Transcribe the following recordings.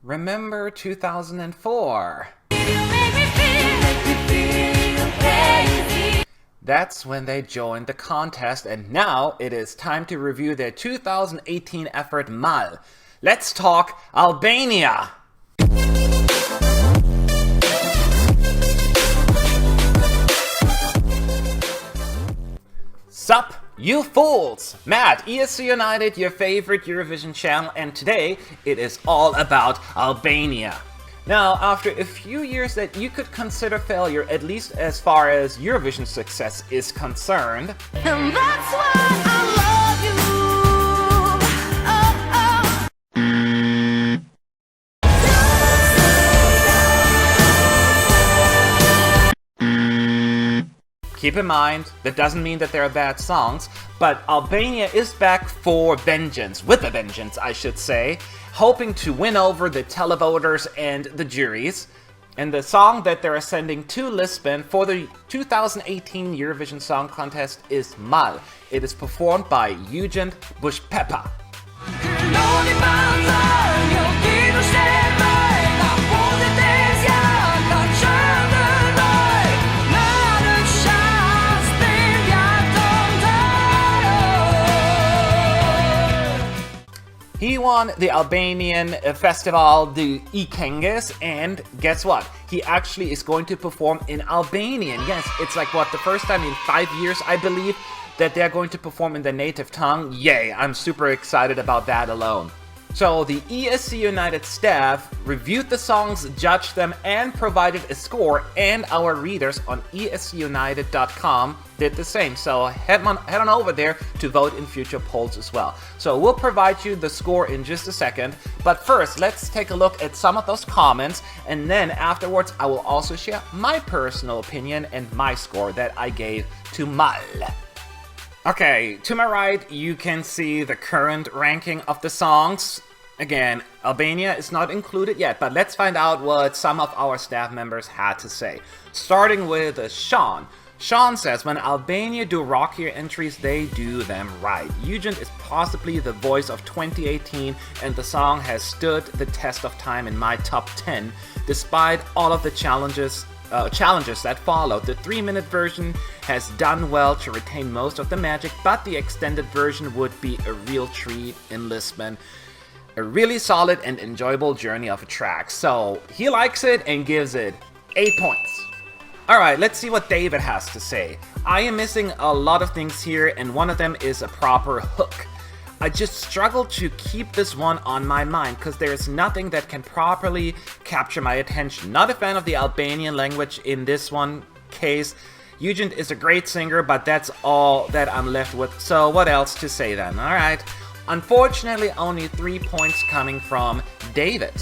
Remember 2004? That's when they joined the contest, and now it is time to review their 2018 effort Mal. Let's talk Albania! Sup, you fools! Matt, ESC United, your favorite Eurovision channel, and today it is all about Albania. Now, after a few years that you could consider failure, at least as far as Eurovision success is concerned, And that's why I love you. keep in mind, that doesn't mean that there are bad songs, but Albania is back for vengeance, with a vengeance I should say, hoping to win over the televoters and the juries. And the song that they're sending to Lisbon for the 2018 Eurovision Song Contest is Mal. It is performed by Eugent Bushpepa. He won the Albanian festival, the Ikenges, and guess what? He actually is going to perform in Albanian. Yes, it's like what, the first time in 5 years, I believe, that they're going to perform in their native tongue. Yay, I'm super excited about that alone. So the ESC United staff reviewed the songs, judged them, and provided a score, and our readers on escunited.com did the same. So head on over there to vote in future polls as well. So we'll provide you the score in just a second, but first let's take a look at some of those comments, and then afterwards I will also share my personal opinion and my score that I gave to Mal. Okay, to my right, you can see the current ranking of the songs. Again, Albania is not included yet, but let's find out what some of our staff members had to say. Starting with Sean. Sean says, when Albania do rockier entries, they do them right. Eugent is possibly the voice of 2018, and the song has stood the test of time in my top 10, despite all of the challenges that followed. The 3-minute version has done well to retain most of the magic, but the extended version would be a real treat in Lisbon. A really solid and enjoyable journey of a track. So he likes it and gives it 8 points. Alright, let's see what David has to say. I am missing a lot of things here, and one of them is a proper hook. I just struggle to keep this one on my mind because there is nothing that can properly capture my attention. Not a fan of the Albanian language in this one case. Eugent is a great singer, but that's all that I'm left with. So what else to say then? Alright. Unfortunately, only 3 points coming from David.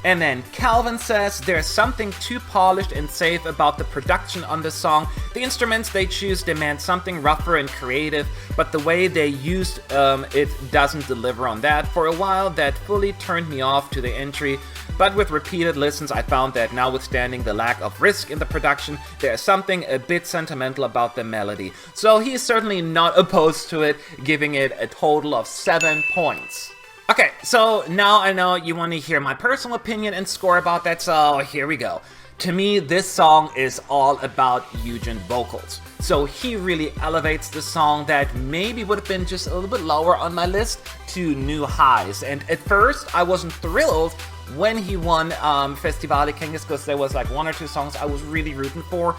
And then Calvin says, there's something too polished and safe about the production on the song. The instruments they choose demand something rougher and creative, but the way they used it doesn't deliver on that. For a while, that fully turned me off to the entry, but with repeated listens, I found that notwithstanding the lack of risk in the production, there's something a bit sentimental about the melody. So he's certainly not opposed to it, giving it a total of 7 points. Okay, so now I know you want to hear my personal opinion and score about that, so here we go. To me, this song is all about Eugent vocals. So he really elevates the song that maybe would have been just a little bit lower on my list to new highs. And at first, I wasn't thrilled when he won Festival Ikenges because there was like 1 or 2 songs I was really rooting for.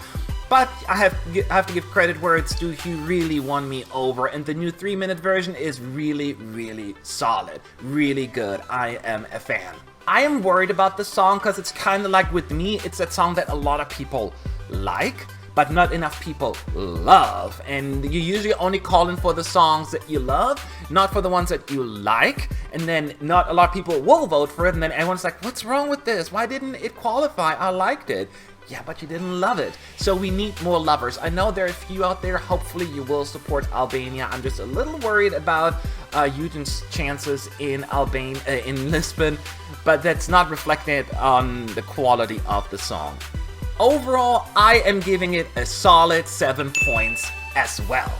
But I have to give credit where it's due, he really won me over, and the new 3-minute version is really, really solid. Really good. I am a fan. I am worried about the song because it's kind of like with me, it's that song that a lot of people like, but not enough people love. And you usually only call in for the songs that you love, not for the ones that you like. And then not a lot of people will vote for it, and then everyone's like, what's wrong with this? Why didn't it qualify? I liked it. Yeah, but you didn't love it. So we need more lovers. I know there are a few out there. Hopefully you will support Albania. I'm just a little worried about Eugent's chances in Lisbon, but that's not reflected on the quality of the song. Overall, I am giving it a solid 7 points as well.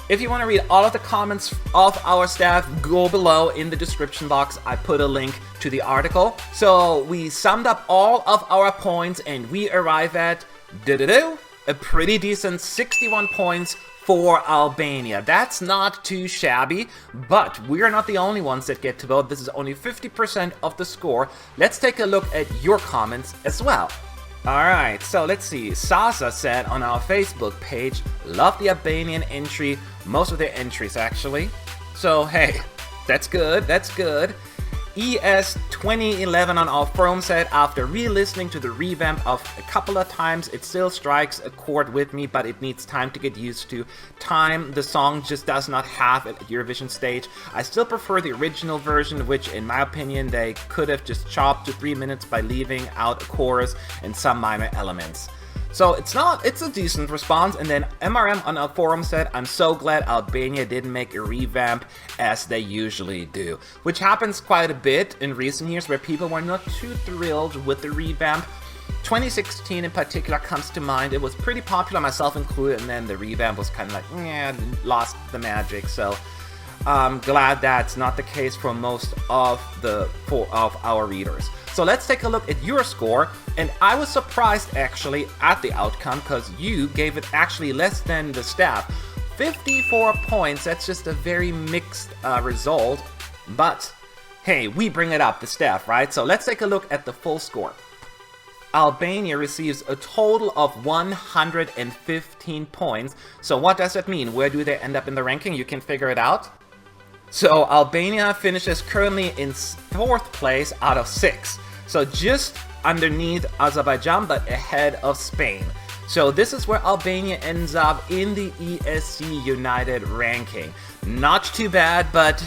If you want to read all of the comments of our staff, go below in the description box. I put a link to the article. So we summed up all of our points and we arrive at a pretty decent 61 points for Albania. That's not too shabby, but we're not the only ones that get to vote. This is only 50% of the score. Let's take a look at your comments as well. Alright, so let's see. Sasa said on our Facebook page, love the Albanian entry, most of their entries actually. So hey, that's good, that's good. ES2011 on our forum said, after re-listening to the revamp of a couple of times, it still strikes a chord with me, but it needs time to get used to. Time the song just does not have at Eurovision stage. I still prefer the original version, which in my opinion they could have just chopped to 3 minutes by leaving out a chorus and some minor elements. So it's a decent response. And then MRM on our forum said, I'm so glad Albania didn't make a revamp as they usually do. Which happens quite a bit in recent years where people were not too thrilled with the revamp. 2016 in particular comes to mind. It was pretty popular, myself included, and then the revamp was kind of like, yeah, lost the magic. So I'm glad that's not the case for most of our readers. So let's take a look at your score, and I was surprised actually at the outcome because you gave it actually less than the staff. 54 points, that's just a very mixed result, but hey, we bring it up, the staff, right? So let's take a look at the full score. Albania receives a total of 115 points. So what does that mean? Where do they end up in the ranking? You can figure it out. So Albania finishes currently in 4th place out of 6. So just underneath Azerbaijan, but ahead of Spain. So this is where Albania ends up in the ESC United ranking. Not too bad, but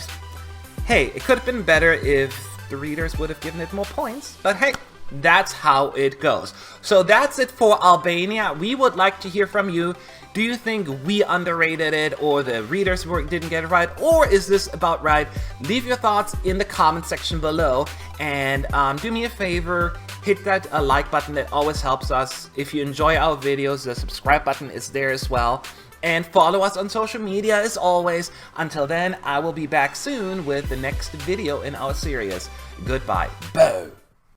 hey, it could have been better if the readers would have given it more points. But hey, that's how it goes. So that's it for Albania. We would like to hear from you. Do you think we underrated it, or the readers didn't get it right, or is this about right? Leave your thoughts in the comment section below, and do me a favor, hit that like button. That always helps us. If you enjoy our videos, the subscribe button is there as well, and follow us on social media as always. Until then, I will be back soon with the next video in our series. Goodbye. Boom.